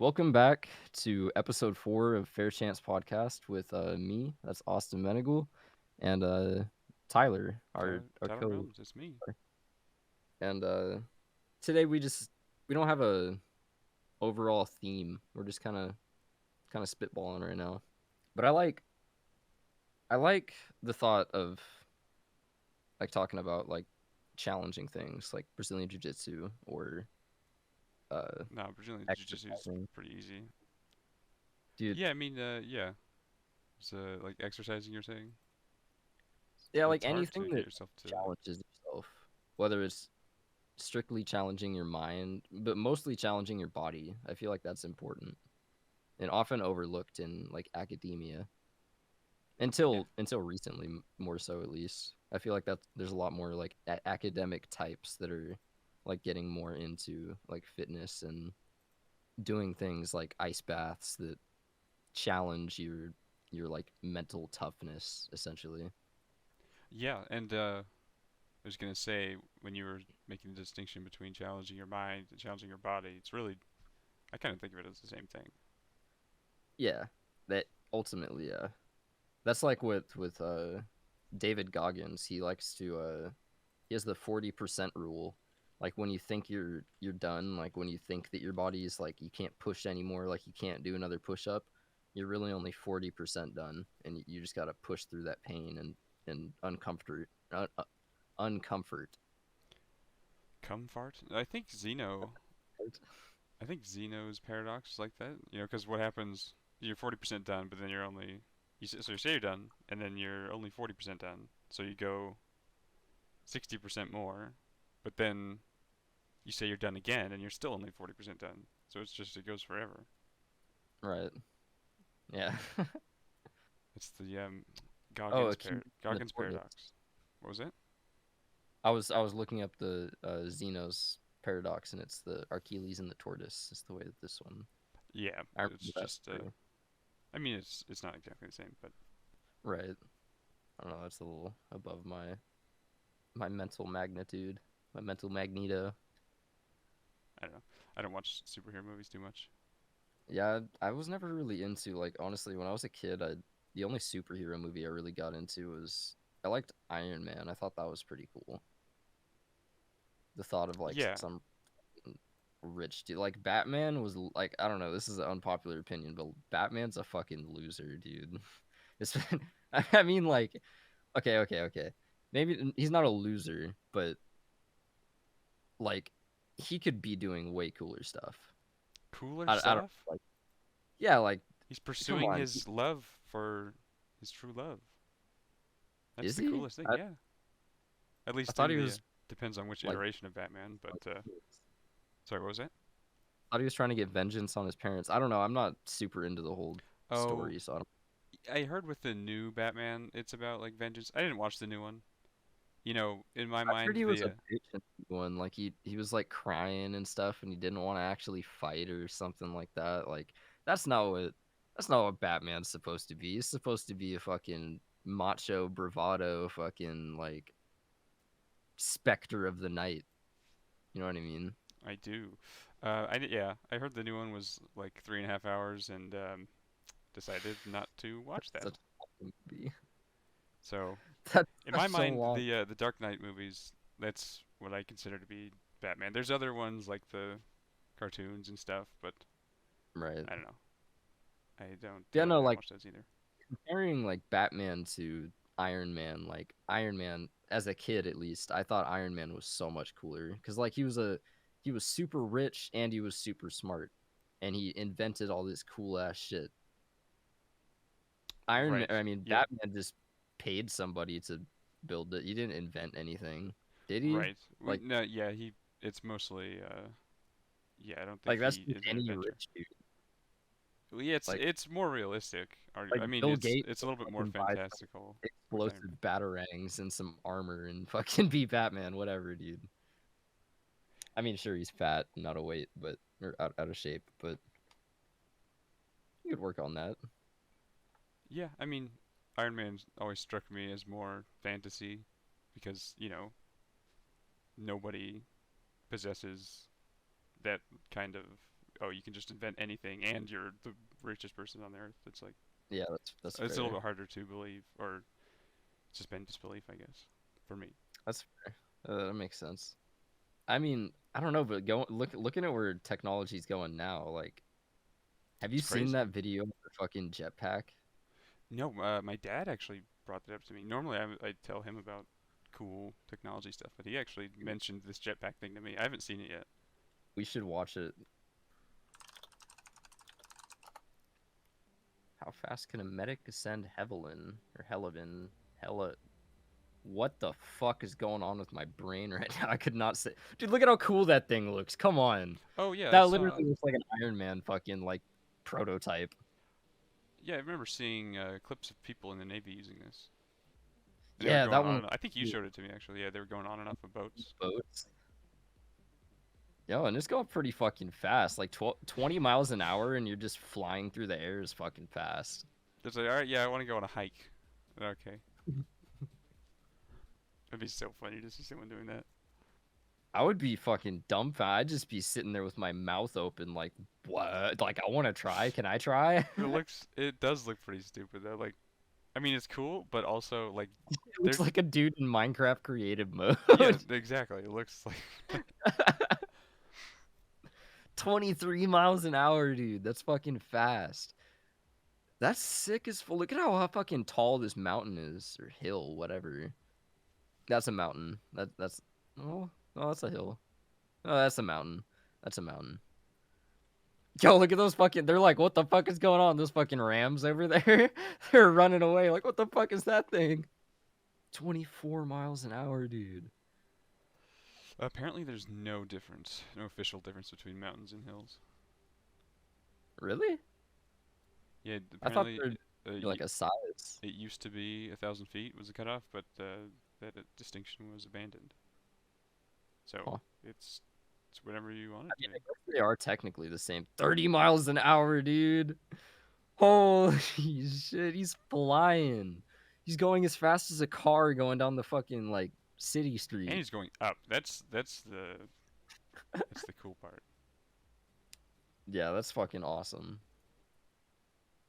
Welcome back to episode 4 of Fair Chance Podcast with me, that's Austin Menegal, and Tyler, our Tyler co. Melms, it's me. And today we don't have a overall theme. We're just kind of spitballing right now. But I like the thought of like talking about like challenging things like Brazilian Jiu-Jitsu or uh No, Brazilian Jiu-Jitsu is exercising. pretty easy. Dude, Yeah, I mean, yeah. It's like exercising, you're saying? yeah, like It's hard anything to get that yourself to. challenges yourself, whether it's strictly challenging your mind, but mostly challenging your body. I feel like that's important and often overlooked in like academia Yeah. until recently, more so at least. I feel like that there's a lot more like academic types that are like getting more into like fitness and doing things like ice baths that challenge your like mental toughness essentially. Yeah, and I was gonna say, when you were making the distinction between challenging your mind and challenging your body, it's really, I kind of think of it as the same thing. Yeah, that ultimately, yeah. That's like with David Goggins. He likes to he has the 40% rule. Like when you think you're done, like when you think that your body is like you can't push anymore, like you can't do another push up, you're really only 40% done, and you just got to push through that pain and uncomfort. Comfort? I think Zeno's paradox is like that. Because what happens, you're 40% done, but then so you say you're done, and then you're only 40% done. So you go 60% more, but then you say you're done again and you're still only 40% done. So it goes forever. Right. Yeah. It's the Oh, Achilles and the Goggins tortoise. paradox. What was it? I was looking up the Zeno's paradox, and it's the Achilles and the tortoise. Is the way that this one. Yeah, I it's remember that just story. I mean it's not exactly the same, but Right. I don't know. That's a little above my mental magnitude, my mental magneto. I don't know. I don't watch superhero movies too much. Yeah, I was never really into like honestly when I was a kid. The only superhero movie I really got into was I liked Iron Man. I thought that was pretty cool. The thought of like Yeah. some rich dude like Batman was like I don't know. This is an unpopular opinion, but Batman's a fucking loser, dude. It's I mean like okay. Maybe he's not a loser, but like he could be doing way cooler stuff. Cooler I don't stuff? like yeah, like He's come pursuing on, his love for his true love. That's is the he? coolest thing, yeah. At I least thought in he the was depends on which like, iteration of Batman, but sorry, what was that? I thought he was trying to get vengeance on his parents. I don't know. I'm not super into the whole Oh, story, so I don't. I heard with the new Batman, it's about like vengeance. I didn't watch the new one. In my I've heard mind, he was the a bitch in the one. Like he was like crying and stuff, and he didn't want to actually fight or something like that. Like that's not what that's not what Batman's supposed to be. He's supposed to be a fucking macho bravado, fucking like specter of the night. You know what I mean? I do. Yeah, I heard the new one was like 3.5 hours, and decided not to watch That's that. such a long movie. So, That's in my such so mind, long. the Dark Knight movies, that's what I consider to be Batman. There's other ones like the cartoons and stuff, but Right. I don't know. Yeah, no, I don't like watch those either. comparing like Batman to Iron Man, like Iron Man as a kid at least, I thought Iron Man was so much cooler because like he was super rich and he was super smart and he invented all this cool ass shit. Iron Man, Right. I mean Yeah. Batman just paid somebody to build it. He didn't invent anything, did he? Right. Like No. Yeah. It's mostly. Yeah. I don't think that's he just is an any inventor. rich dude. Well, yeah. It's Like it's more realistic. like I mean, Bill Gates it's a would little bit more fucking buy some fantastical with Iron explosive Man. batarangs and some armor and fucking be Batman, whatever, dude. I mean, sure, he's fat and out of weight, but or out of shape, but you could work on that. Yeah. I mean, Iron Man always struck me as more fantasy because nobody possesses that kind of oh, you can just invent anything and you're the richest person on the earth. It's like Yeah, that's it's a little fair. bit harder to believe or suspend disbelief, I guess, for me. That's fair. That makes sense. I mean, I don't know, but looking at where technology's going now, like, have you It's seen crazy. that video of the fucking jetpack? No, my dad actually brought that up to me. Normally, I tell him about cool technology stuff, but he actually mentioned this jetpack thing to me. I haven't seen it yet. We should watch it. How fast can a medic ascend Hevelin or Helivin? Hella. What the fuck is going on with my brain right now? I could not say. Dude, look at how cool that thing looks. Come on. Oh yeah, I That saw. literally looks like an Iron Man fucking like prototype. Yeah, I remember seeing clips of people in the Navy using this, and they were Yeah, going that on. one I think you showed it to me actually. Yeah, they were going on and off of boats. boats. Yo, and it's going pretty fucking fast. Like 20 miles an hour, and you're just flying through the air is fucking fast. It's like, all right, yeah, I want to go on a hike. Okay, it'd be so funny to see someone doing that. I would be fucking dumbfounded. I'd just be sitting there with my mouth open, like, what? Like, I want to try. Can I try? It does look pretty stupid though. Like, I mean, it's cool, but also like, It looks there's, like a dude in Minecraft creative mode. yeah, exactly. It looks like 23 miles an hour, dude. That's fucking fast. That's sick as fuck. Look at how fucking tall this mountain is, or hill, whatever. That's a mountain. That's oh, that's a hill. Oh, that's a mountain. That's a mountain. Yo, look at those fucking. They're like, what the fuck is going on? Those fucking rams over there. They're running away. Like, what the fuck is that thing? 24 miles an hour, dude. apparently there's no difference, no official difference between mountains and hills. Really? Yeah, I thought apparently there'd uh, be like a size. it used to be 1,000 feet was the cutoff, but that distinction was abandoned. So Huh. it's it's whatever you want I it to mean, be. I guess they are technically the same. 30 miles an hour, dude. Holy shit, he's flying. He's going as fast as a car going down the fucking like city And street. he's going up. That's the cool part. Yeah, that's fucking awesome.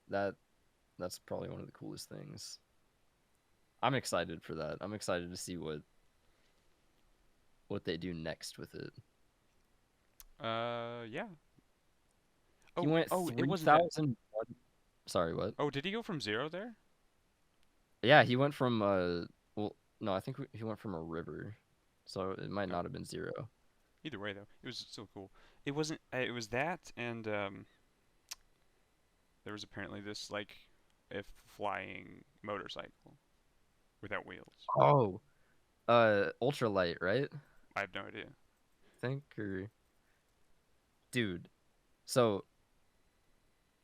That that's probably one of the coolest things. I'm excited for that. I'm excited to see what they do next with it. Yeah. He Oh, went oh, it wasn't that. 3,001. Sorry, what? Oh, did he go from zero there? Yeah, he went from well, no, I think he went from a river. So it might Oh, not have been zero. either way though, it was still cool. It wasn't. It was that, and there was apparently this like, a flying motorcycle without wheels. Oh, ultralight, right? I have no idea. I think or dude. So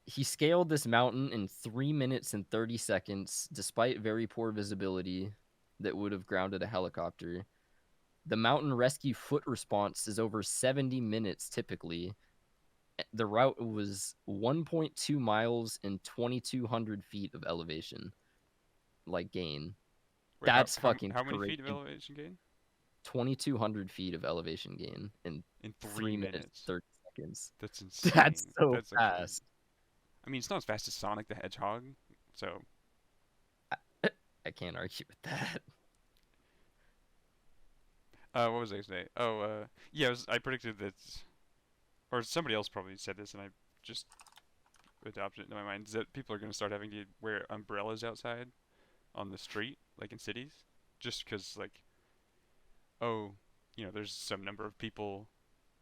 he scaled this mountain in 3 minutes and 30 seconds, despite very poor visibility that would have grounded a helicopter. The mountain rescue foot response is over 70 minutes typically. The route was 1.2 miles and 2,200 feet of elevation, like gain. Wait, That's fucking how many great. feet of elevation gain? 2,200 feet of elevation gain in In 3 three minutes, minutes. 30 seconds. That's That's insane. so That's actually. fast. I mean, it's not as fast as Sonic the Hedgehog, so I can't argue with that. what was I gonna say? Oh, yeah, I predicted that, or somebody else probably said this, and I just adopted it into my mind, is that people are gonna start having to wear umbrellas outside on the street, like in cities, just because, like, oh, there's some number of people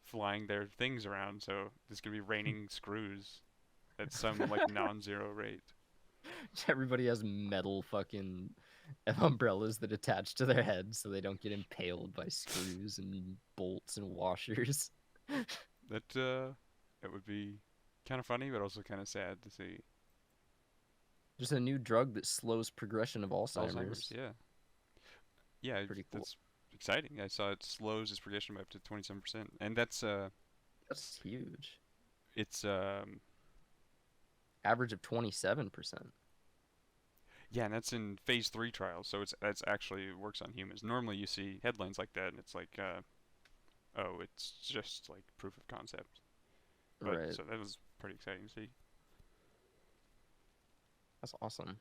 flying their things around, so there's gonna be raining screws at some like non-zero rate. Everybody has metal fucking umbrellas that attach to their heads so they don't get impaled by screws and bolts and washers. That would be kind of funny, but also kind of sad to see. There's a new drug that slows progression of Alzheimer's, Alzheimer's. yeah, yeah, Pretty cool. that's exciting. I saw it slows its progression by up to 27%, and That's huge. it's Average of 27%. yeah, and that's in phase 3 trials, so that's actually works on humans. Normally, you see headlines like that, and it's like, oh, it's just like proof of concept. But Right. so that was pretty exciting to see. That's awesome.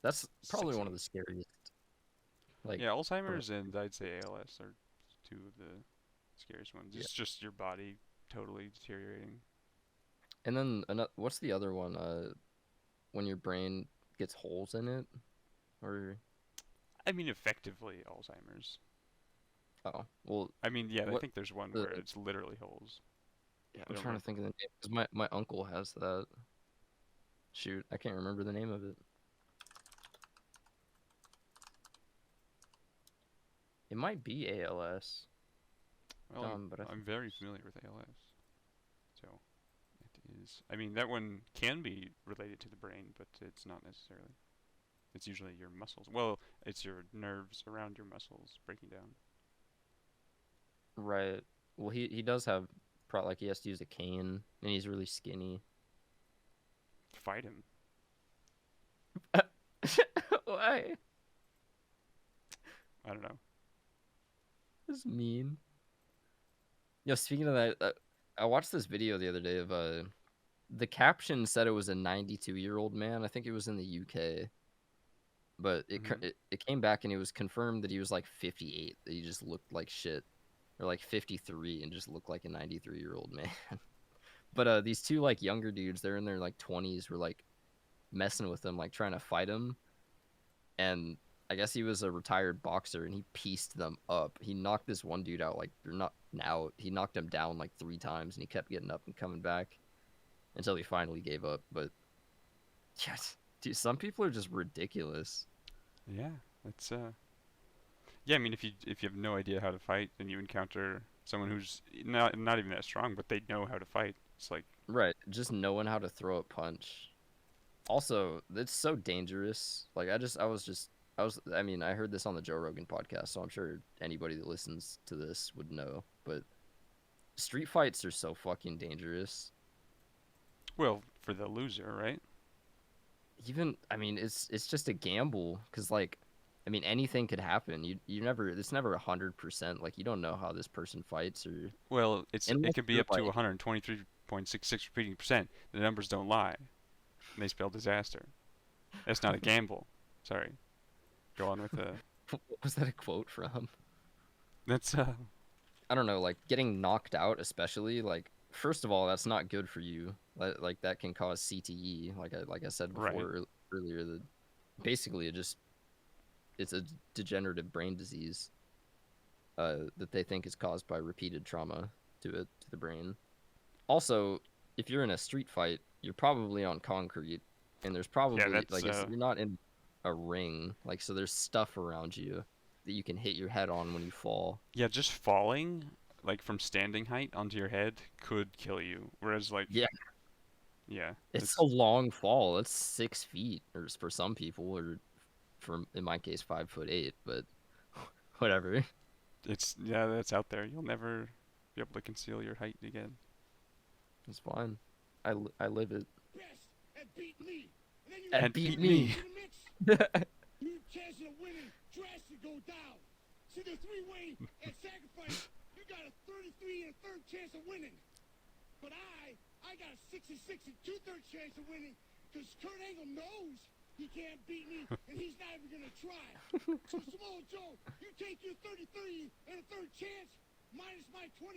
That's probably one of Sexy. the scariest. Like, Yeah, from Alzheimer's and I'd say ALS are two of the scariest ones. yeah. It's just your body totally deteriorating. And then another, what's the other one? When your brain gets holes in it, or I mean, effectively Alzheimer's. oh, well, I mean, yeah, I what think there's one the where it's literally holes. yeah, I I'm don't trying to remember. think of the name because my uncle has that. Shoot, I can't remember the name of it. It might be ALS. Well, Dumb, but I I'm think very familiar with ALS, so it is. I mean, that one can be related to the brain, but it's not necessarily. It's usually your muscles. Well, it's your nerves around your muscles breaking down. right. Well, he does have pro like he has to use a cane and he's really skinny. Fight him. Why? I don't know. That's mean. Yo, speaking of that, I watched this video the other day of the caption said it was a 92-year-old man. I think it was in the UK, but Hmm. it came back and it was confirmed that he was like 58. That he just looked like shit, or like 53 and just looked like a 93-year-old man. But these two like younger dudes, they're in their like 20s, were like messing with him, like trying to fight him, and I guess he was a retired boxer and he pieced them up. He knocked this one dude out like they're not out. He knocked him down like 3 times and he kept getting up and coming back until he finally gave up. But yes, dude, some people are just ridiculous. Yeah, it's Yeah, I mean, if you have no idea how to fight and you encounter someone who's not even that strong, but they know how to fight, it's like, Right, just knowing how to throw a punch. Also, it's so dangerous. Like I mean, I heard this on the Joe Rogan podcast, so I'm sure anybody that listens to this would know. But street fights are so fucking dangerous. well, for the loser, right? Even I mean, it's just a gamble because like, I mean, anything could happen. You never it's never 100%. Like you don't know how this person fights or Well, it unless can be you're up to like 123.66 repeating percent. The numbers don't lie, and they spell disaster. That's not a gamble. Sorry. Go on with the. what was that a quote from? That's I don't know, like getting knocked out, especially like first of all, that's not good for you. Like that can cause CTE. Like I said right. before earlier, that basically it's a degenerative brain disease that they think is caused by repeated trauma to the brain. Also, if you're in a street fight, you're probably on concrete, and there's Yeah, probably that's like you're not in a ring, like so there's stuff around you that you can hit your head on when you fall. yeah, just falling like from standing height onto your head could kill you. Whereas like Yeah, yeah, it's a it's long fall. It's 6 feet, or for some people, or for in my case 5'8". But whatever, it's yeah, that's out there. You'll never be able to conceal your height again. it's fine. I live it. Best at beat me. And then you It And add beat beat Curtis me. me. into the mix, your chances of winning drastically go down. See the three-way at sacrifice, you got a 33 and a third chance of winning. But I got a 66 and two-thirds chance of winning because Kurt Angle knows he can't beat me and he's not even gonna try. So Samoa Joe, you take your 33 and a third chance minus my 25%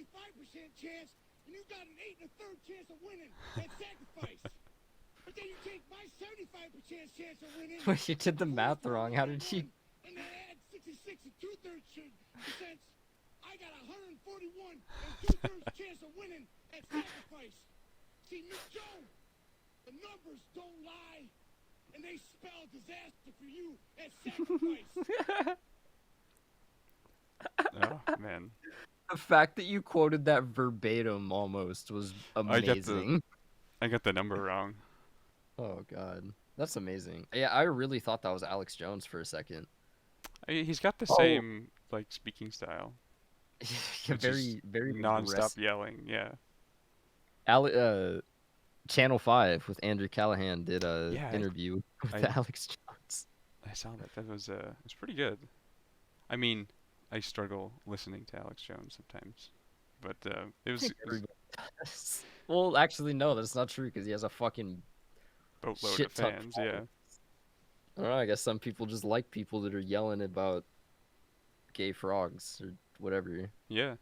chance, and you got an 8 and a third chance of winning at sacrifice. But then you take my 75% chance of winning. Wait, you did the math wrong. How did you? And then add 66 and two-thirds percent. I got 141 and two-thirds chance of winning at sacrifice. See, Mick Joe, the numbers don't lie, and they spell disaster for you at sacrifice. Oh man, The fact that you quoted that verbatim almost was I got the amazing. I got the number wrong. Oh god, that's amazing. Yeah, I really thought that was Alex Jones for a second. He's got the Oh, same like speaking style, yeah, which is very non-stop aggressive. yelling. Yeah, Channel 5 with Andrew Callahan did a yeah. interview with I Alex Jones. I saw that. That was it was pretty good. I mean, I struggle listening to Alex Jones sometimes, but I think it was everybody Well, actually, no, that's not true because he has a fucking Boatload of shit ton. fans, yeah. I don't know. I guess some people just like people that are yelling about gay frogs or whatever. Yeah.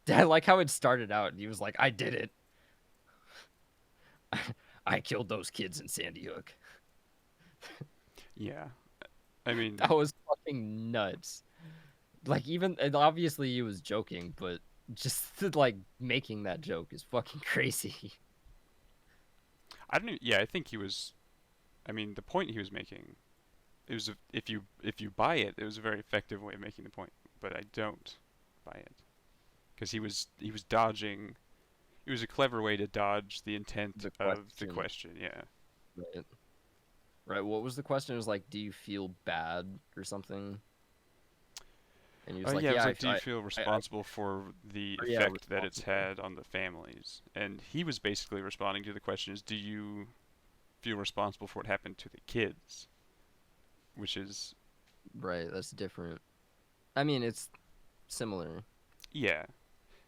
I like how it started out. And he was like, "I did it. I killed those kids in Sandy Hook." Yeah. I mean, That was fucking nuts. Like, even and obviously he was joking, but just like making that joke is fucking crazy. I don't even, yeah, I think he was, I mean, the point he was making, it was, if you buy it, it was a very effective way of making the point, but I don't buy it. Because he was dodging, it was a clever way to dodge the intent The of the question, question, yeah. right? Right. What was the question? It was like, "Do you feel bad or something?" And he was like, Yeah, it was "Yeah, like, do you feel responsible for the yeah, effect that it's responsible." had on the families? And he was basically responding to the question is, do you feel responsible for what happened to the kids? Which is, Right. That's different. I mean, it's similar, yeah,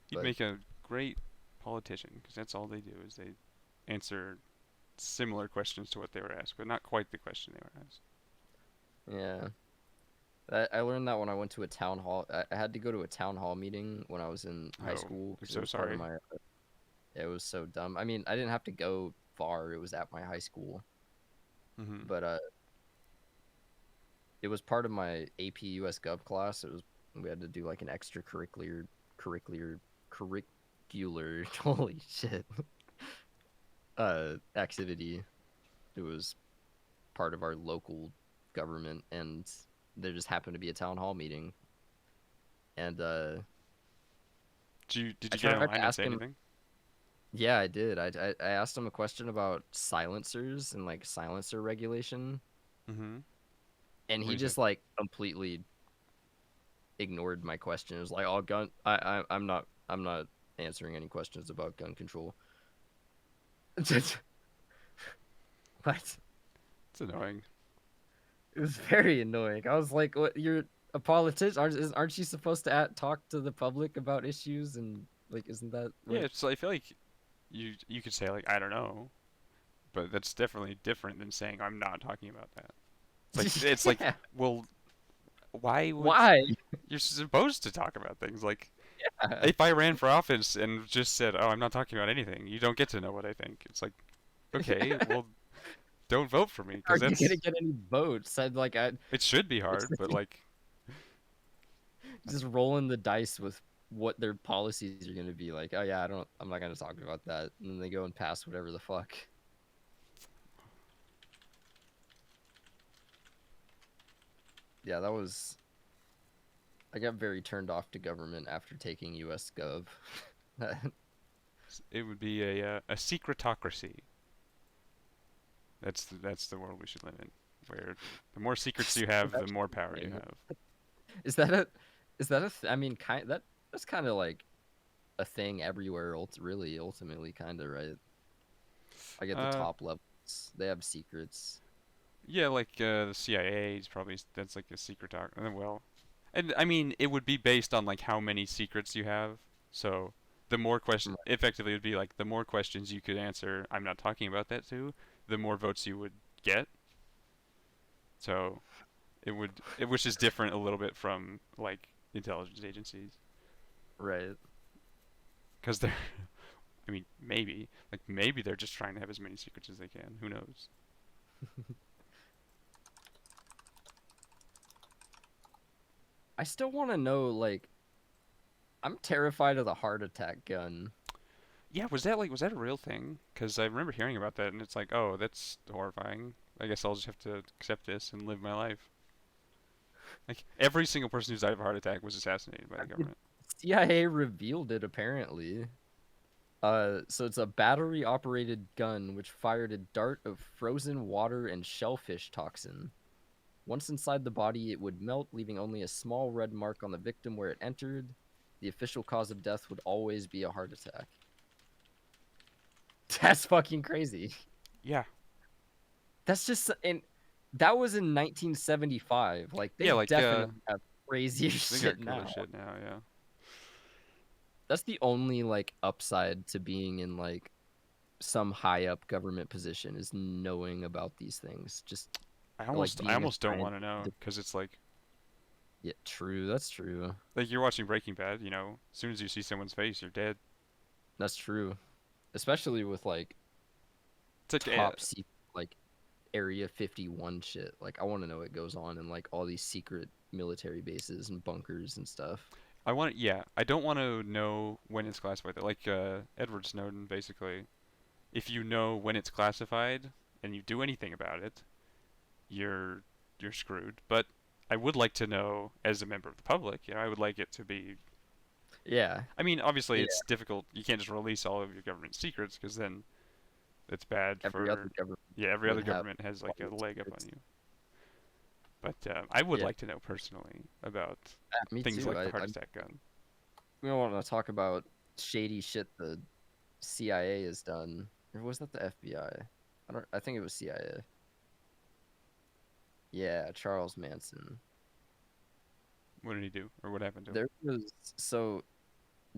he'd but make a great politician because that's all they do is they answer similar questions to what they were asked, but not quite the question they were asked. yeah. I learned that when I went to a town hall. I had to go to a town hall meeting when I was in high Oh, school I'm because it so was part of sorry. my. It was so dumb. I mean, I didn't have to go far. It was at my high school, Hmm. but it was part of my AP US Gov class. It was we had to do like an curricular curricular holy shit activity. It was part of our local government, and there just happened to be a town hall meeting, and Did I you get in tried line to and ask say him. anything? Yeah, I did. I asked him a question about silencers and like silencer regulation, Hmm. and What do he you say? just like completely ignored my question. It was like, "Oh, gun. I'm not answering any questions about gun control." What? It's annoying. It was very annoying. I was like, "What? You're a politician? Aren't you supposed to talk to the public about issues and like, isn't that Yeah, what?" it's I feel like you could say like I don't know, but that's definitely different than saying I'm not talking about that. It's like Yeah. well, why would Why? you're supposed to talk about things like if I ran for office and just said, "Oh, I'm not talking about anything," you don't get to know what I think. It's like, okay, well, don't vote for me Are because you gonna that's get any votes? I'd like I it should be it's hard, but like like, just rolling the dice with what their policies are gonna be. Like, oh yeah, I'm not gonna talk about that, and then they go and pass whatever the fuck. Yeah, that was. I got very turned off to government after taking U.S. Gov. it would be a secretocracy. That's the world we should live in, where the more secrets you have, the more power you have. Is that a is that a I mean that's kind of like a thing everywhere really ultimately kind of, right? Like at the Uh, top levels they have secrets. yeah, like the CIA is probably that's like a secret talk. Well, and I mean it would be based on like how many secrets you have. So the more question, Right. effectively, it would be like the more questions you could answer. I'm not talking about that too. The more votes you would get. So which is different a little bit from like intelligence agencies, Right. because they're, I mean, maybe they're just trying to have as many secrets as they can. Who knows? I still want to know, like, I'm terrified of the heart attack gun. Yeah, was that a real thing? Because I remember hearing about that, and it's like, oh, that's horrifying. I guess I'll just have to accept this and live my life. Like every single person who's died of a heart attack was assassinated by the The government. CIA revealed it apparently. So it's a battery operated gun which fired a dart of frozen water and shellfish toxin. Once inside the body, it would melt, leaving only a small red mark on the victim where it entered. The official cause of death would always be a heart attack. That's fucking crazy. Yeah, That's just and that was in 1975. Like they yeah, like definitely have crazier they got shit cooler now. shit now. Yeah, That's the only like upside to being in like some high up government position is knowing about these things. Just like I being a almost don't want to know scientist. because it's like Yeah, true. That's true. you're watching Breaking Bad. You know, as soon as you see someone's face, you're dead. That's true. Especially with like It's like top secret like Area 51 shit. Like I want to know what goes on in like all these secret military bases and bunkers and stuff. I want yeah. I don't want to know when it's classified. Like Edward Snowden, basically. If you know when it's classified and you do anything about it, you're you're screwed. But I would like to know as a member of the public. You know, I would like it to be. Yeah. I mean, obviously, Yeah. it's difficult. You can't just release all of your government secrets because then it's bad Every other for government yeah. Every would other have government has like all a these leg up on secrets. you. But I would Yeah, like to know personally about me things too. like the heart I attack gun. we don't want to talk about shady shit the CIA has done. Or was that the FBI? I think it was CIA. Yeah, Charles Manson. What did he do, or what happened to him? There was so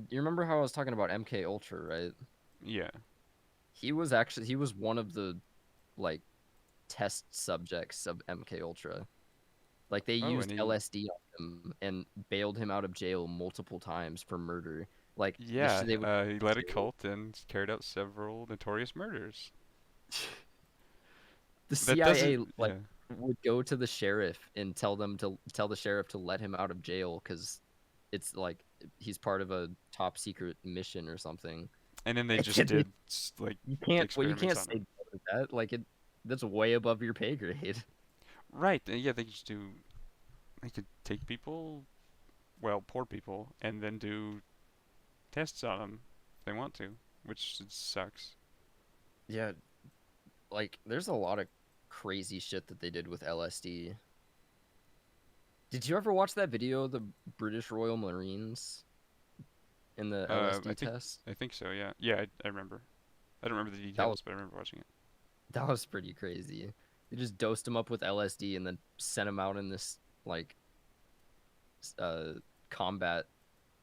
you remember how I was talking about MK Ultra, right? Yeah. He was one of the like test subjects of MK Ultra. Like they Oh, and used he LSD on him and bailed him out of jail multiple times for murder. Like yeah. they would He led a cult and carried out several notorious murders. the That doesn't CIA like yeah. would go to the sheriff and tell the sheriff to let him out of jail because it's like he's part of a top secret mission or something. And then they just And did like you experiments can't on say him. no to that. Like that's way above your pay grade. Right. Yeah, they just do. They could take people, well, poor people, and then do tests on them if they want to, which sucks. Yeah, like there's a lot of crazy shit that they did with LSD. Did you ever watch that video of the British Royal Marines in the I LSD think test? I think so. Yeah. Yeah. I remember. I don't remember the That was details, but I remember watching it. that was pretty crazy. They just dosed him up with LSD and then sent him out in this like uh combat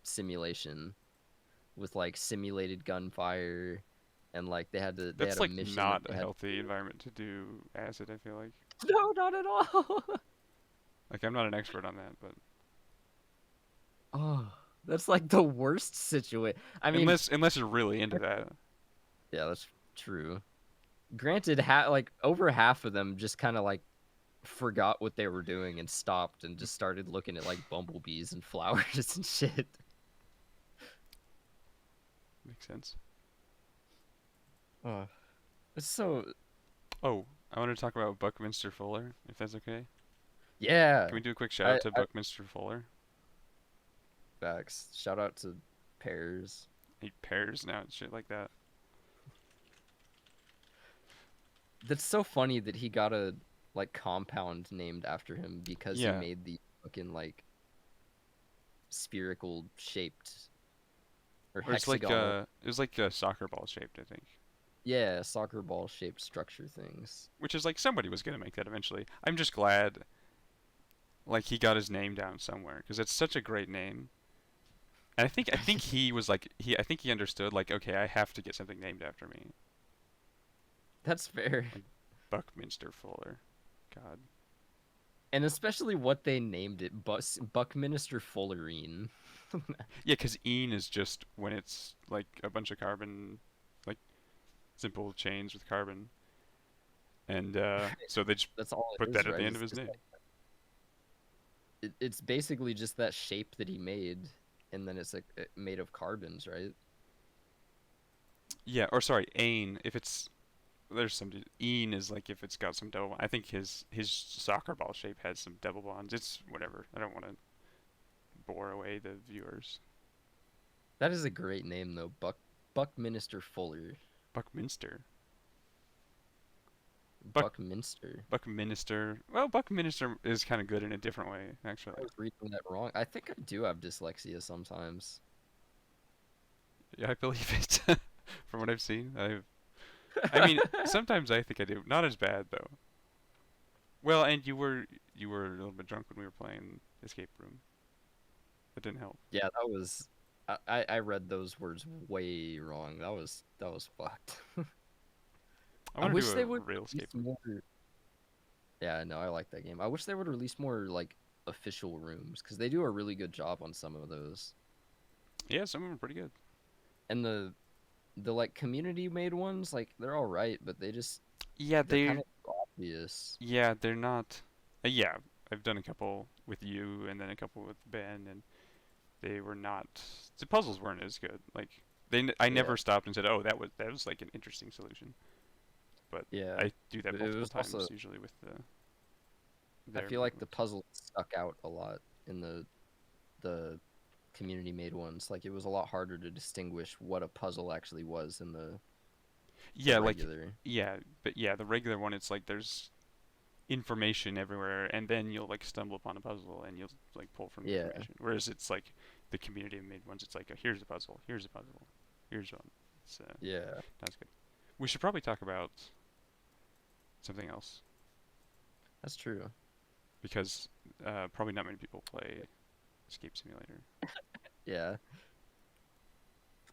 simulation with like simulated gunfire and like they That's had a like mission that not they a had healthy environment to do acid. I feel like. no, not at all. Like I'm not an expert on that, but Oh, that's like the worst situation. I mean, unless you're really into that. yeah, that's true. Granted, like over half of them just kind of like forgot what they were doing and stopped and just started looking at like bumblebees and flowers and shit. Makes sense. Oh, it's so Oh, I want to talk about Buckminster Fuller, if that's okay. yeah. Can we do a quick shout I, out to I Buckminster Fuller? Facts. Shout out to Pears. He pairs now and shit like that. That's so funny that he got a like compound named after him because he Yeah, made the fucking like spherical shaped or or hexagonal, it was like soccer ball shaped, I think. yeah, soccer ball shaped structure things. Which is like somebody was gonna make that eventually. I'm just glad, like he got his name down somewhere because it's such a great name. And I think he was like I think he understood like okay I have to get something named after me. That's fair. Like Buckminster Fuller, God. And especially what they named it, Buckminster Fullerene. Yeah, 'cause ene is just when it's like a bunch of carbon, like simple chains with carbon, and so they just That's all it put is, that at right? the end of It's his just name. like it's basically just that shape that he made, and then it's like made of carbons, right? Yeah, or sorry, ane. If it's there's some ene is like if it's got some double. I think his soccer ball shape has some double bonds. It's whatever. I don't want to bore away the viewers. That is a great name though, Buckminster Fuller. Buckminster. Buck Buckminster. Buckminster. Well, Buckminster is kind of good in a different way, I actually. was reading that wrong. I think I do have dyslexia sometimes. Yeah, I believe it. From what I've seen, I mean, sometimes I think I do. Not as bad though. Well, and you were a little bit drunk when we were playing Escape Room. That didn't help. Yeah, that was I read those words way wrong. That was fucked. I I want to wish do they a would real release escape room. more. Yeah, no, I like that game. I wish they would release more like official rooms because they do a really good job on some of those. Yeah, some of them are pretty good. And the like community made ones, like they're all right, but Yeah, they're kind of obvious. they're not. Yeah, I've done a couple with you, and then a couple with Ben, and they were not. The puzzles weren't as good. Like I Yeah, never stopped and said, "Oh, that was like an interesting solution." But yeah. I do that It multiple was also times usually with I their feel main like the ones. puzzle stuck out a lot in the community made ones. Like it was a lot harder to distinguish what a puzzle actually was in the Yeah, like regular. yeah, but yeah, the regular one, it's like there's information everywhere, and then you'll like stumble upon a puzzle, and you'll like pull from the Yeah, information. Whereas it's like the community made ones. It's like, here's a puzzle, here's a puzzle, here's one. It's yeah, that's good. We should probably talk about something else that's true. because probably not many people play Escape Simulator. Yeah.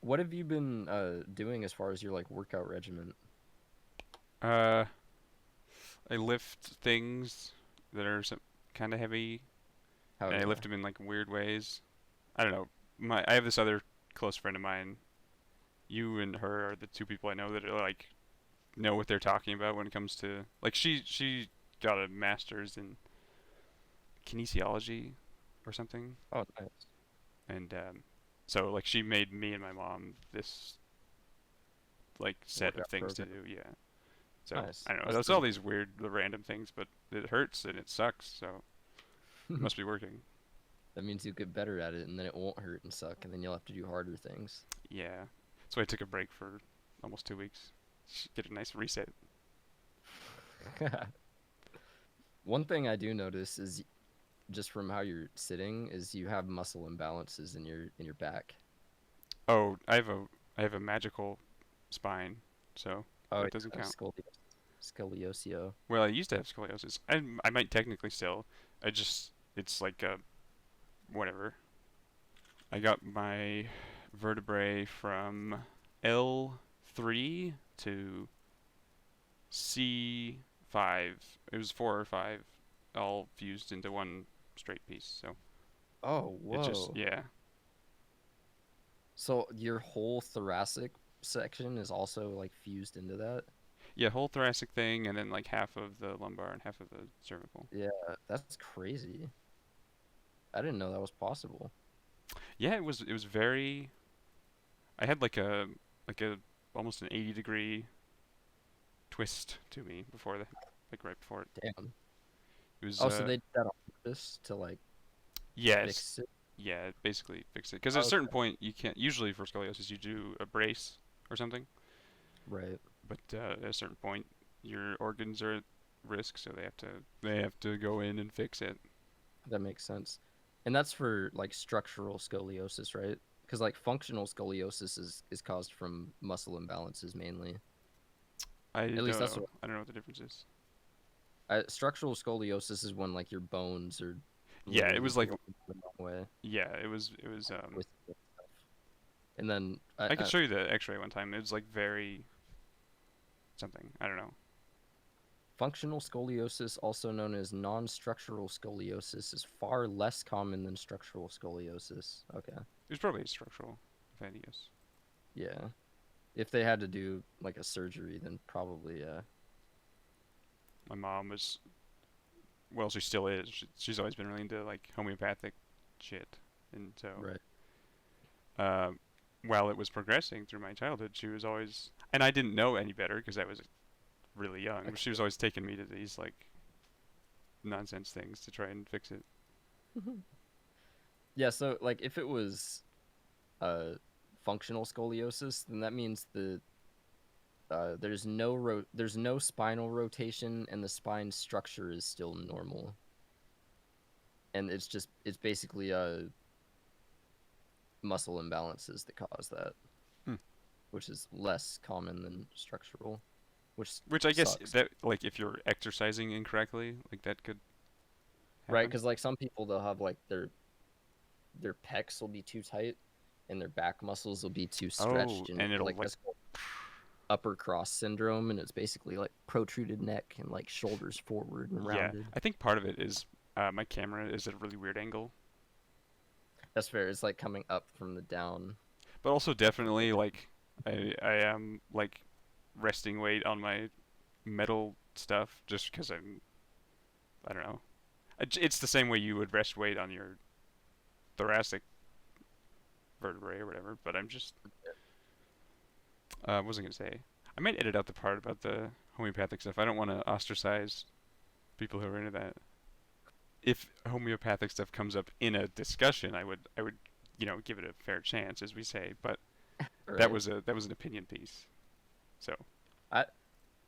What have you been doing as far as your like workout regimen? Uh, I lift things that are some kind of heavy, Oh and I yeah. lift them in like weird ways. I don't know. I have this other close friend of mine. You and her are the two people I know that are like know what they're talking about when it comes to like she got a master's in kinesiology or something, Oh nice. and so like she made me and my mom this like set of Workout things to program. do. Yeah. So Nice. I don't know. That's That's all pretty these weird, random things, but it hurts and it sucks. So cool. it must be working. That means you get better at it, and then it won't hurt and suck, and then you'll have to do harder things. Yeah. So I took a break for almost 2 weeks. Get a nice reset. One thing I do notice is just from how you're sitting is you have muscle imbalances in your back. Oh, I have a magical spine, so Oh that doesn't yeah, count. scoliosio. Well, I used to have scoliosis. I might technically still. It's like whatever. I got my vertebrae from L3 to C5. It was 4 or 5, all fused into one straight piece. So Oh it just whoa. yeah, So your whole thoracic section is also like fused into that? yeah, whole thoracic thing, and then like half of the lumbar and half of the cervical. Yeah, that's crazy. I didn't know that was possible. Yeah, it was very. I had like a almost an 80-degree twist to me before the like right before it. Damn. It was Oh, so they did that on purpose to like yes, fix it? yeah, it basically fixed it. Because at a Oh, certain point you can't. Usually for scoliosis you do a brace or something, right. but at a certain point your organs are at risk, so they have to go in and fix it. That makes sense. And that's for like structural scoliosis, right? Because like functional scoliosis is caused from muscle imbalances mainly. I At don't least that's know. what I don't know what the difference is. structural scoliosis is when like your bones are Yeah, it literally was like going the wrong way, yeah, it was twisted and stuff. And then I could show you the X-ray one time. It was like very something. I don't know. functional scoliosis, also known as non-structural scoliosis, is far less common than structural scoliosis. Okay. It was probably structural, if I had to guess. Yeah. If they had to do like a surgery, then probably yeah. My mom was, well, she still is. She's always been really into like homeopathic shit, and so Right. uh, while it was progressing through my childhood, she was always, and I didn't know any better because I was really young. But she was always taking me to these like nonsense things to try and fix it. Yeah, so like if it was uh functional scoliosis, then that means there's no spinal rotation and the spine structure is still normal. And it's basically muscle imbalances that cause that, Hmm. which is less common than structural, which Which I guess sucks. that like if you're exercising incorrectly, like that could Right? happen. Because like some people they'll have like their pecs will be too tight, and their back muscles will be too Oh, stretched, and it'll like like that's called upper cross syndrome, and it's basically like protruded neck and like shoulders forward and yeah. rounded. I think part of it is my camera is at a really weird angle, That's fair. It's like coming up from the down. but also definitely like I am like resting weight on my metal stuff just because I don't know. It's the same way you would rest weight on your thoracic vertebrae or whatever. But I'm just what was I gonna say? I might edit out the part about the homeopathic stuff. I don't want to ostracize people who are into that. If homeopathic stuff comes up in a discussion, I would give it a fair chance, as we say. But that Right. was an opinion piece. So I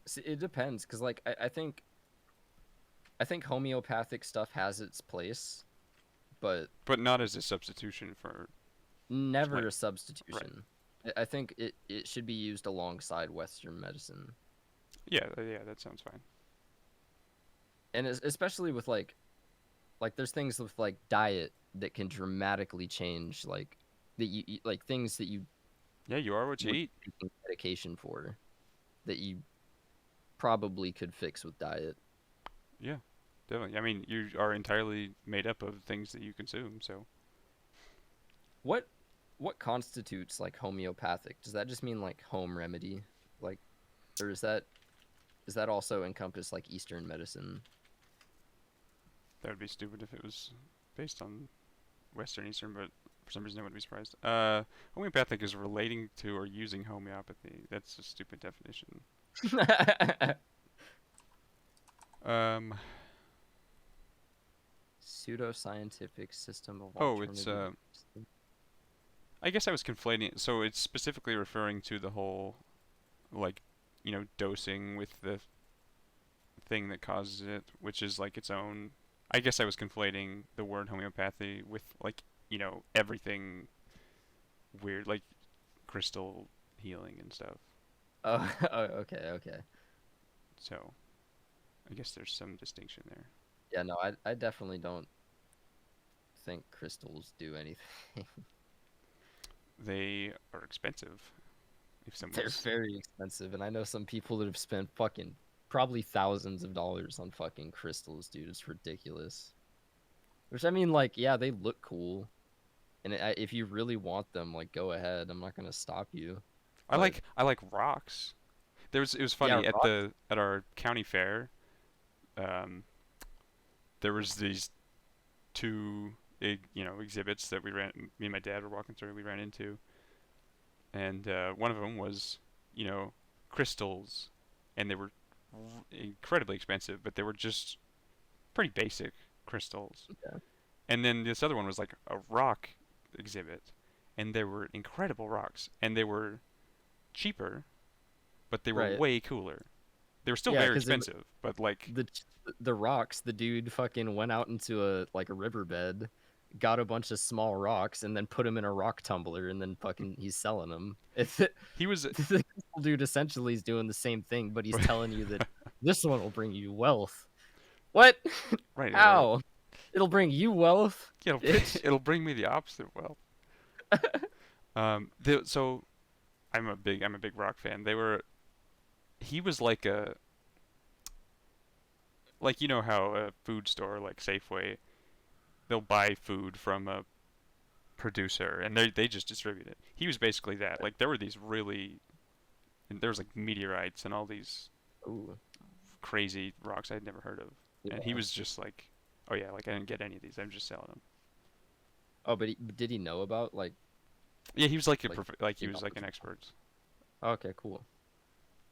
see, it depends because like I think homeopathic stuff has its place, but but not as a substitution for never like a substitution. I think it should be used alongside Western medicine, yeah, that sounds fine. and especially with like there's things with like diet that can dramatically change like that you eat, like things that you Yeah, you are what you would eat. be taking medication for that you probably could fix with diet. Yeah, definitely. I mean, you are entirely made up of things that you consume. So What what constitutes like homeopathic? Does that just mean like home remedy? Like or is that also encompass like Eastern medicine? that would be stupid if it was based on Western Eastern, but for some reason I wouldn't be surprised. Homeopathic is relating to or using homeopathy. That's a stupid definition. Um, Pseudoscientific system of oh, it's alternative. I guess I was conflating. So it's specifically referring to the whole, like, dosing with the thing that causes it, which is like its own. I guess I was conflating the word homeopathy with like, everything weird, like crystal healing and stuff. Oh, oh, okay. So I guess there's some distinction there. Yeah, no, I definitely don't think crystals do anything. They are expensive. If They're someone's very expensive, and I know some people that have spent fucking probably thousands of dollars on fucking crystals, dude. It's ridiculous. Which I mean, like, yeah, they look cool, and if you really want them, like, go ahead. I'm not gonna stop you. But I like rocks. It was yeah, funny at rock. our county fair. Um, there was these two exhibits that me and my dad were walking through. We ran into, and one of them was you know crystals, and they were incredibly expensive, but they were just pretty basic crystals. Yeah, And then this other one was like a rock exhibit, and there were incredible rocks, and they were cheaper, but they were right. way cooler. They were still Yeah, very because expensive, but like the rocks, the dude fucking went out into a riverbed, got a bunch of small rocks, and then put them in a rock tumbler, and then fucking he's selling them. It's he was, the crystal dude essentially is doing the same thing, but he's telling you that this one will bring you wealth. What? right. How? It'll bring you wealth, It'll bitch. it'll bring me the opposite. Well, so I'm a big rock fan. He was like how a food store like Safeway, they'll buy food from a producer and they just distribute it. He was basically that. Like there were these really, and there was like meteorites and all these Ooh, crazy rocks I'd never heard of, and he yeah. was just like, oh yeah, like I didn't get any of these. I'm just selling them. Oh, but did he know about Yeah, he was like like like he the was like an knowledge? expert. Okay, cool.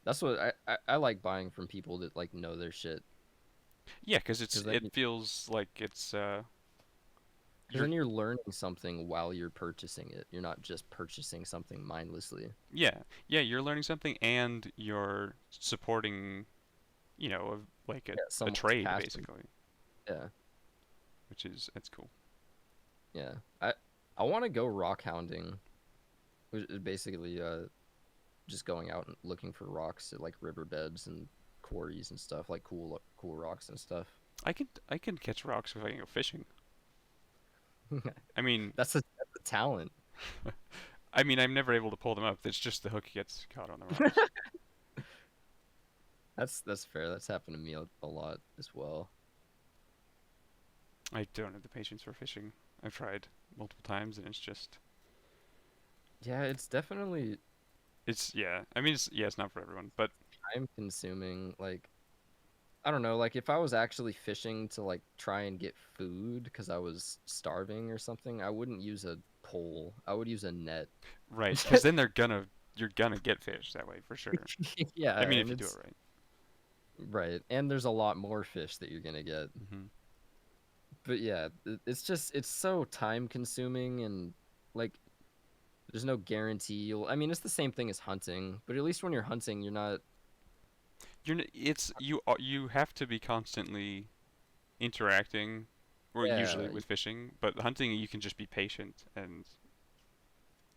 That's what I like buying from people that like know their shit. Yeah, because Because it feels like it's you're then you're learning something while you're purchasing it. You're not just purchasing something mindlessly. yeah, you're learning something and you're supporting, like Yeah, a someone's trade passion. basically, Yeah, which is that's cool. yeah. I want to go rock hounding, which is basically just going out and looking for rocks at like riverbeds and quarries and stuff, like cool rocks and stuff. I can catch rocks if I can go fishing. I mean, That's a talent. I mean, I'm never able to pull them up. It's just the hook gets caught on the rocks. That's fair. That's happened to me a lot as well. I don't have the patience for fishing. I've tried multiple times, and it's just, Yeah, it's definitely it's yeah. I mean, it's not for everyone, but time consuming. Like, I don't know, like if I was actually fishing to like try and get food because I was starving or something, I wouldn't use a pole. I would use a net. right, because then you're gonna get fish that way for sure. Yeah, I mean, if and you do it it's right. right. And there's a lot more fish that you're gonna get. Hmm. But yeah, it's so time consuming and like there's no guarantee you'll I mean it's the same thing as hunting, but at least when you're hunting you're not It's you have to be constantly interacting, or usually yeah. with fishing. But hunting, you can just be patient, and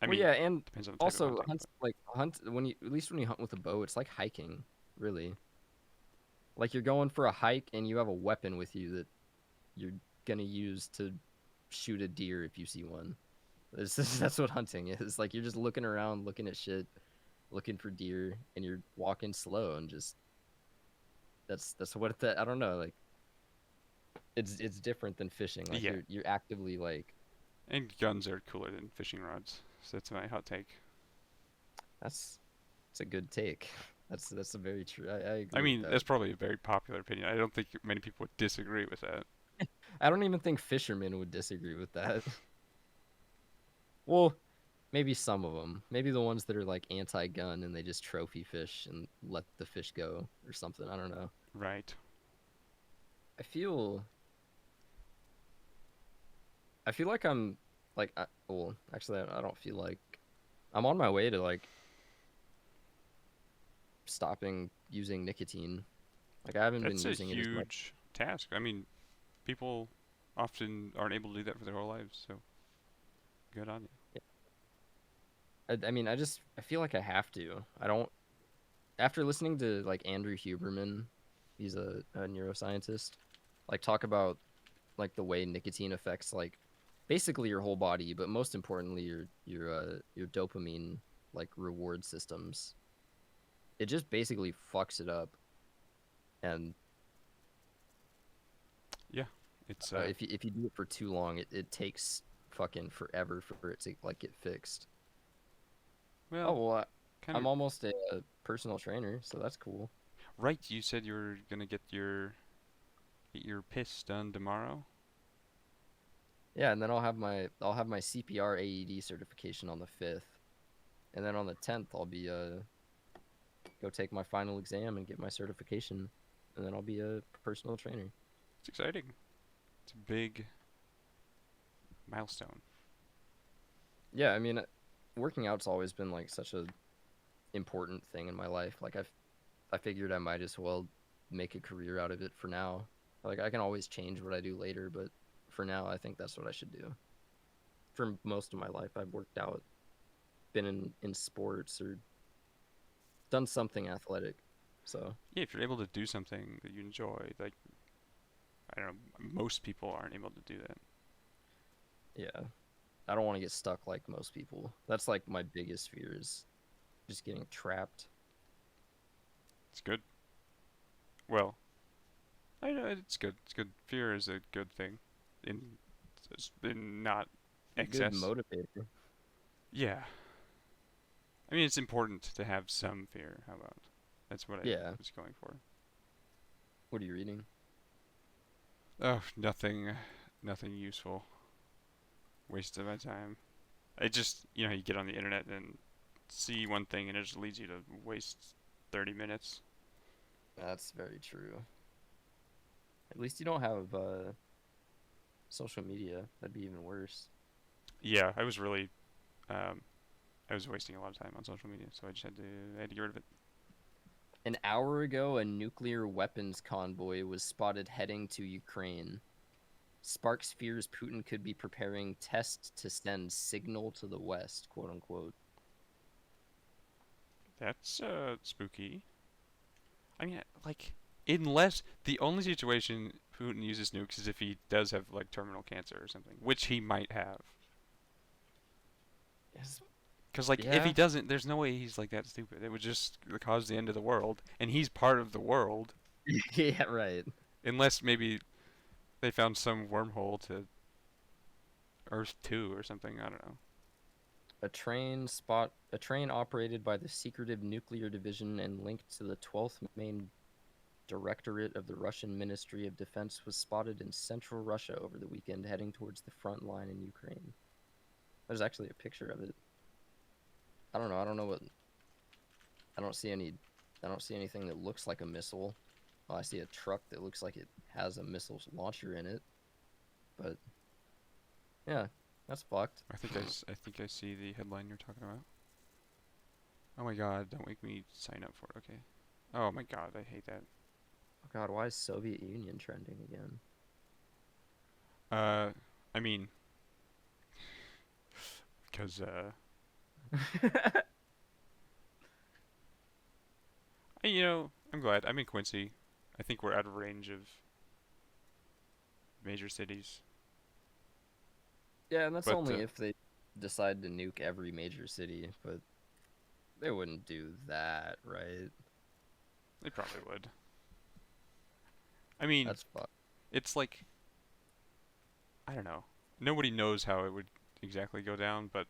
I Well mean, yeah, and depends on the type of also hunting. hunt like hunt when you at least when you hunt with a bow, it's like hiking, really. Like you're going for a hike and you have a weapon with you that you're gonna use to shoot a deer if you see one. That's what hunting is. Like you're just looking around, looking at shit, looking for deer, and you're walking slow and just that's what that I don't know. Like it's different than fishing. Like Yeah, you're actively like and guns are cooler than fishing rods. So that's my hot take. that's it's a good take. That's a very true. I I agree with mean, that. that's probably a very popular opinion. I don't think many people would disagree with that. I don't even think fishermen would disagree with that. Well, maybe some of them. Maybe the ones that are like anti-gun and they just trophy fish and let the fish go or something. I don't know. Right. I feel I feel like I'm like well, actually I don't feel like I'm on my way to like stopping using nicotine. Like I haven't been That's a using it as much. huge task. I mean, people often aren't able to do that for their whole lives, so good on you. I mean, I feel like I have to. I don't after listening to like Andrew Huberman, he's a neuroscientist, like talk about like the way nicotine affects like basically your whole body, but most importantly your dopamine like reward systems. It just basically fucks it up. And Yeah, it's if you do it for too long, it takes fucking forever for it to like get fixed. Oh well, well, kind I'm of almost a personal trainer, so that's cool. right. You said you were gonna get your piss done tomorrow. Yeah, and then I'll have my CPR AED certification on the 5th, and then on the 10th I'll be go take my final exam and get my certification, and then I'll be a personal trainer. It's exciting. It's a big milestone. Yeah, I mean, working out's always been like such a important thing in my life. Like I figured I might as well make a career out of it for now. Like I can always change what I do later, but for now I think that's what I should do. For most of my life I've worked out, been in sports or done something athletic. So, Yeah, if you're able to do something that you enjoy, like I don't know, most people aren't able to do that. yeah. I don't want to get stuck like most people. That's like my biggest fear is just getting trapped. It's good. Well, I know it's good. It's good. Fear is a good thing, in in not A good excess. motivator. Yeah, I mean it's important to have some fear. How about? That's what I Yeah. was going for. What are you reading? Oh, nothing useful. Waste of my time. I just, you know, you get on the internet and see one thing and it just leads you to waste 30 minutes. That's very true. At least you don't have social media. That'd be even worse. Yeah, um, I was wasting a lot of time on social media, so I had to get rid of it. An hour ago, a nuclear weapons convoy was spotted heading to Ukraine. Sparks fears Putin could be preparing tests to send signal to the West, quote unquote. That's spooky. I mean, like, unless the only situation Putin uses nukes is if he does have like terminal cancer or something, which he might have. Yes. Because like if he Yeah. doesn't, there's no way he's like that stupid. It would just cause the end of the world, and he's part of the world, Yeah, right. unless maybe they found some wormhole to Earth 2 or something. I don't know. A train operated by the secretive nuclear division and linked to the 12th main directorate of the Russian Ministry of Defense was spotted in central Russia over the weekend, heading towards the front line in Ukraine. There's actually a picture of it. I don't know. I don't know what. I don't see any. I don't see anything that looks like a missile. Well, I see a truck that looks like it has a missile launcher in it. But yeah, that's fucked. I think I see the headline you're talking about. Oh my god, don't make me sign up for it. Okay. Oh my god, I hate that. Oh God, why is Soviet Union trending again? I mean, because you know, I'm glad. I'm in Quincy. I think we're out of range of major cities. Yeah, and that's But only if they decide to nuke every major city, but they wouldn't do that, right? they probably would. I mean, That's fucked. it's like I don't know. Nobody knows how it would exactly go down, but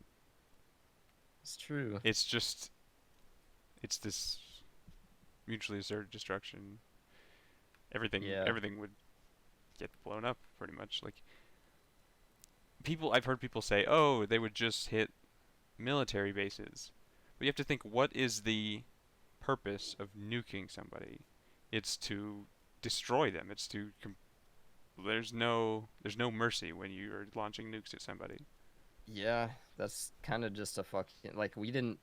It's true. it's this mutually assured destruction. Yeah. Everything would get blown up pretty much. Like I've heard people say, "Oh, they would just hit military bases." But you have to think, what is the purpose of nuking somebody? It's to destroy them. It's to there's no mercy when you're launching nukes at somebody. Yeah, that's kind of just a fucking like we didn't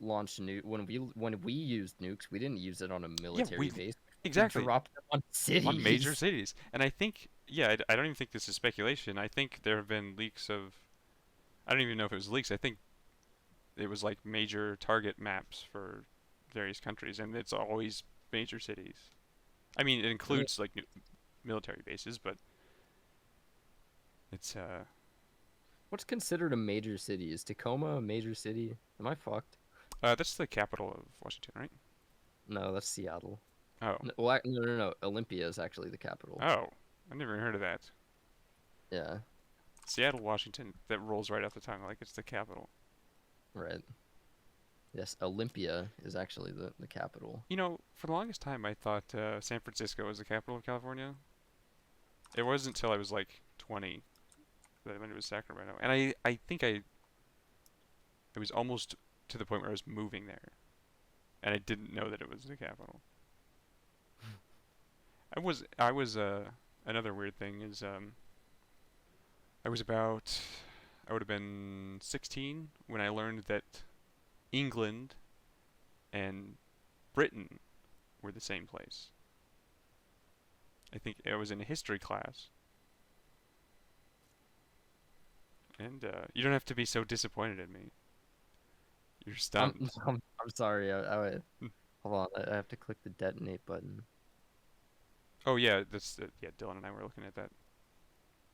launch when we used nukes, we didn't use it on a military base. Exactly. We dropped them on cities. On major cities. And I think, yeah, I don't even think this is speculation. I think there have been leaks of, I don't even know if it was leaks. I think it was like major target maps for various countries, and it's always major cities. I mean, it includes like military bases, but it's What's considered a major city? Is Tacoma a major city? Am I fucked? that's the capital of Washington, right? No, that's Seattle. Oh, No. Olympia is actually the capital. oh, I never heard of that. Yeah, Seattle, Washington. That rolls right off the tongue like it's the capital. right. Yes, Olympia is actually the capital. You know, for the longest time, I thought San Francisco was the capital of California. It wasn't until I was like 20 that I went to Sacramento, and I think I was almost to the point where I was moving there, and I didn't know that it was the capital. I was another weird thing is I was about I would have been 16 when I learned that England and Britain were the same place. I think I was in a history class. And you don't have to be so disappointed in me. You're stunned. I'm sorry. Hold on. I have to click the detonate button. Oh yeah, that's yeah. Dylan and I were looking at that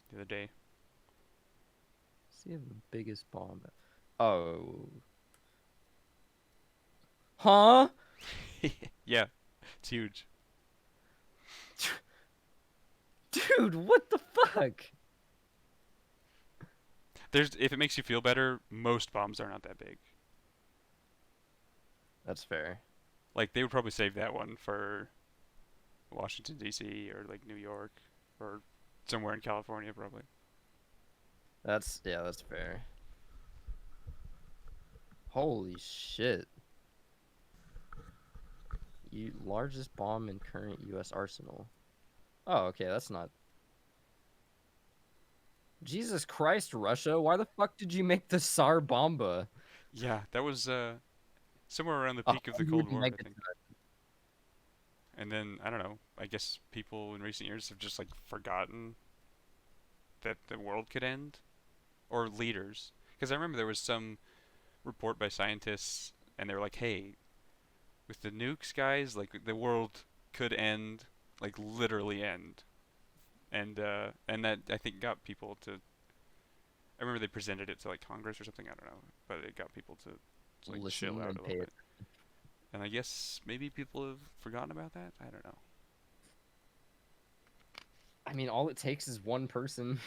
the other day. See the biggest bomb. Oh. Huh? Yeah, it's huge. Dude, what the fuck? If it makes you feel better, most bombs are not that big. That's fair. Like they would probably save that one for Washington D.C. or like New York or somewhere in California probably. That's fair. Holy shit. Largest bomb in current US arsenal. Oh, okay, that's not. Jesus Christ, Russia, why the fuck did you make the Tsar Bomba? Yeah, that was somewhere around the peak of the Cold War, I think. And then I don't know. I guess people in recent years have just like forgotten that the world could end, or leaders. Because I remember there was some report by scientists, and they were like, "Hey, with the nukes, guys, like the world could end, like literally end." And that I think got people to I remember they presented it to like Congress or something. I don't know, but it got people to like chill Listen out and a pay little it. bit. And I guess maybe people have forgotten about that. I don't know. I mean, all it takes is one person.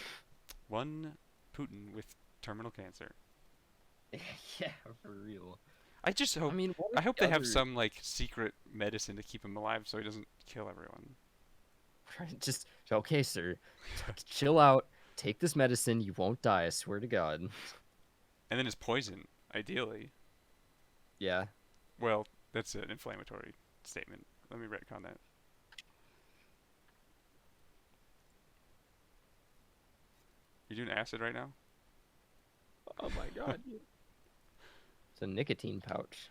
One Putin with terminal cancer. Yeah, for real. I just I hope. mean, what I are hope the they have other? some like secret medicine to keep him alive so he doesn't kill everyone. Just okay, sir. Chill out. Take this medicine. You won't die. I swear to God. And then his poison, ideally. Yeah. Well, that's an inflammatory statement. Let me retcon that. You doing acid right now? Oh my God. It's a nicotine pouch.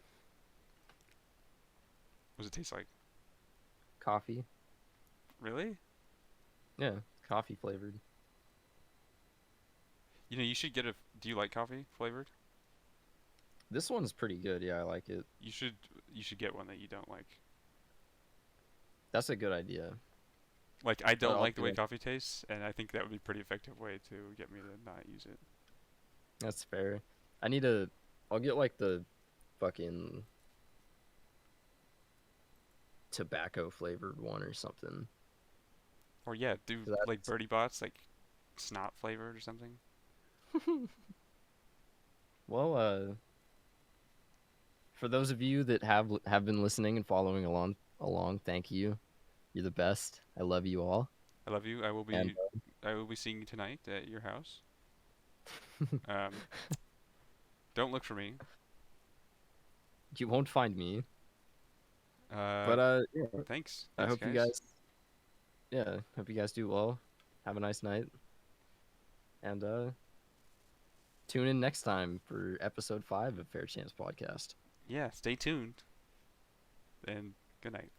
What does it taste like? Coffee. Really? Yeah, coffee flavored. You know, you should get a. Do you like coffee flavored? This one's pretty good. Yeah, I like it. You should. You should get one that you don't like. That's a good idea. Like I But don't I'll like the do way it. coffee tastes, and I think that would be a pretty effective way to get me to not use it. That's fair. I need to. I'll get like the fucking tobacco flavored one or something. Or yeah, do 'Cause like that's- Birdie Bots, like snot flavored or something. Well, for those of you that have been listening and following along, thank you. You're the best. I love you all. I love you. And I will be seeing you tonight at your house. Don't look for me. you won't find me. Uh, But yeah, thanks. I Thanks, hope you guys. Yeah, hope you guys do well. Have a nice night. And tune in next time for episode 5 of Fair Chance Podcast. Yeah, stay tuned. And good night.